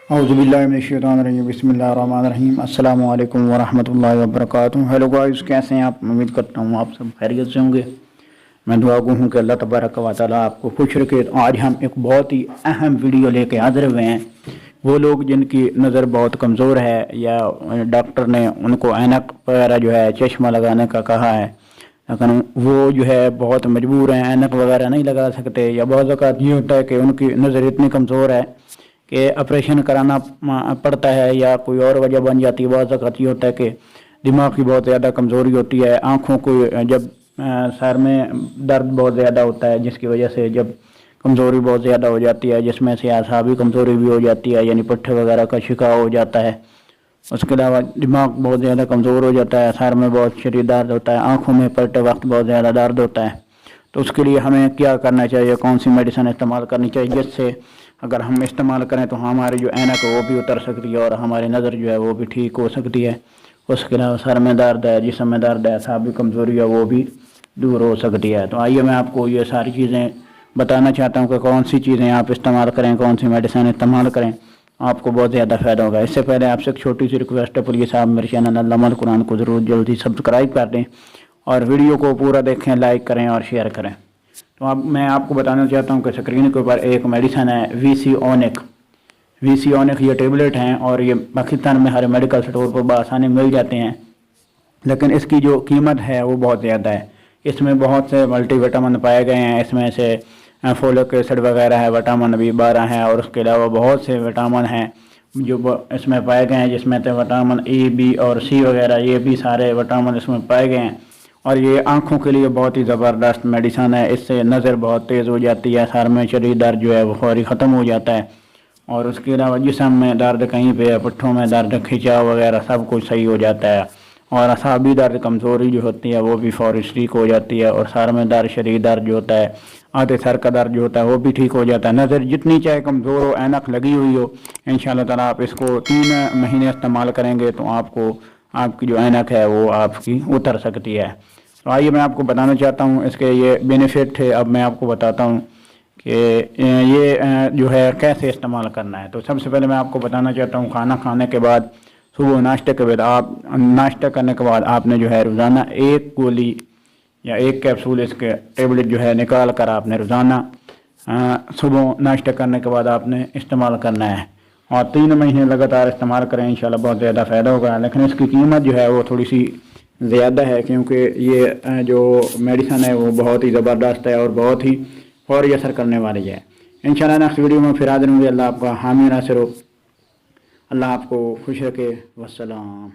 अऊज़ुबिल्लाहिमिनश्शैतानिर्रजीम बिस्मिल्लाहिर्रहमानिर्रहीम अस्सलाम वालेकुम वरहमतुल्लाहि वबरकातुहू। हेलो गाइस, कैसे हैं आप? उम्मीद करता हूँ आप सब खैरियत से होंगे। मैं दुआ गो हूँ कि अल्लाह तबारक व तआला आपको खुश रखे। तो आज हम एक बहुत ही अहम वीडियो लेके हाजिर हुए हैं। वो लोग जिनकी नज़र बहुत कमज़ोर है या डॉक्टर ने उनको ऐनक वगैरह जो है चश्मा लगाने का कहा है, लेकिन वो जो है बहुत मजबूर हैं, ऐनक वगैरह नहीं लगा सकते, या बहुत ज़्यादा ये होता है कि उनकी नज़र इतनी कमज़ोर है कि ऑपरेशन कराना पड़ता है या कोई और वजह बन जाती है। बहुत ज़्यादा ये होता है कि दिमाग की बहुत ज़्यादा कमज़ोरी होती है, आँखों को जब सर में दर्द बहुत ज़्यादा होता है, जिसकी वजह से जब कमज़ोरी बहुत ज़्यादा हो जाती है, जिसमें से आसाबी कमज़ोरी भी हो जाती है, यानी पट्टे वगैरह का शिकार हो जाता है। उसके अलावा दिमाग बहुत ज़्यादा कमज़ोर हो जाता है, सर में बहुत शदीद दर्द होता है, आँखों में पलटे वक्त बहुत ज़्यादा दर्द होता है। तो उसके लिए हमें क्या करना चाहिए, कौन सी मेडिसिन इस्तेमाल करनी चाहिए, जिससे अगर हम इस्तेमाल करें तो हमारी जो ऐनक है वो भी उतर सकती है और हमारी नज़र जो है वो भी ठीक हो सकती है। उसके अलावा सर में दर्द है, जिस्म में दर्द है, आसाबी कमज़ोरी है, वो भी दूर हो सकती है। तो आइए मैं आपको ये सारी चीज़ें बताना चाहता हूँ कि कौन सी चीज़ें आप इस्तेमाल करें, कौन सी मेडिसिन इस्तेमाल करें, आपको बहुत ज़्यादा फ़ायदा होगा। इससे पहले आपसे एक छोटी सी रिक्वेस्ट है, प्लीज़ आप मेरे चैनल अल्लामाल कुरान को ज़रूर जल्दी सब्सक्राइब कर दें और वीडियो को पूरा देखें, लाइक करें और शेयर करें। तो अब मैं आपको बताना चाहता हूँ कि स्क्रीन के ऊपर एक मेडिसिन है वीसी ओनिक। ये टेबलेट हैं और ये पाकिस्तान में हर मेडिकल स्टोर पर बआसानी मिल जाते हैं, लेकिन इसकी जो कीमत है वो बहुत ज़्यादा है। इसमें बहुत से मल्टी विटामिन पाए गए हैं, इसमें से फोलिक एसिड वगैरह है, विटामिन B12 है, और उसके अलावा बहुत से विटामिन हैं जो इसमें पाए गए हैं, जिसमें से विटामिन A, B और C वगैरह, ये भी सारे विटामिन इसमें पाए गए हैं। और ये आँखों के लिए बहुत ही ज़बरदस्त मेडिसिन है। इससे नज़र बहुत तेज़ हो जाती है, सर में शदीद दर्द जो है वो फौरी ख़त्म हो जाता है, और उसके अलावा जिस्म में दर्द कहीं पे, पुट्ठों में दर्द, खिंचाव वगैरह सब कुछ सही हो जाता है, और असाबी दर्द, कमज़ोरी जो होती है वो भी फौरी ठीक हो जाती है, और सर में दर्द, शदीद दर्द जो होता है, आधे सर का दर्द जो होता है वो भी ठीक हो जाता है। नज़र जितनी चाहे कमज़ोर हो, ऐनक लगी हुई हो, इंशाअल्लाह ताला आप इसको 3 महीने इस्तेमाल करेंगे तो आपकी जो ऐनक है वो आपकी उतर सकती है। तो आइए मैं आपको बताना चाहता हूँ इसके ये बेनिफिट है। अब मैं आपको बताता हूँ कि ये जो है कैसे इस्तेमाल करना है। तो सबसे पहले मैं आपको बताना चाहता हूँ, खाना खाने के बाद, सुबह नाश्ते के बाद, आप नाश्ता करने के बाद आपने जो है रोज़ाना 1 गोली या 1 कैप्सूल इसके टेबलेट जो है निकाल कर आपने रोज़ाना सुबह नाश्ता करने के बाद आपने इस्तेमाल करना है, और 3 महीने लगातार इस्तेमाल करें, इंशाल्लाह बहुत ज़्यादा फ़ायदा होगा। लेकिन इसकी कीमत जो है वो थोड़ी सी ज़्यादा है, क्योंकि ये जो मेडिसिन है वो बहुत ही ज़बरदस्त है और बहुत ही फौरी असर करने वाली है। इंशाअल्लाह नेक्स्ट वीडियो में फिर हाज़िर होंगे। अल्लाह आपका हामी नासिर हो, अल्लाह आपको खुश रखे। वस्सलाम।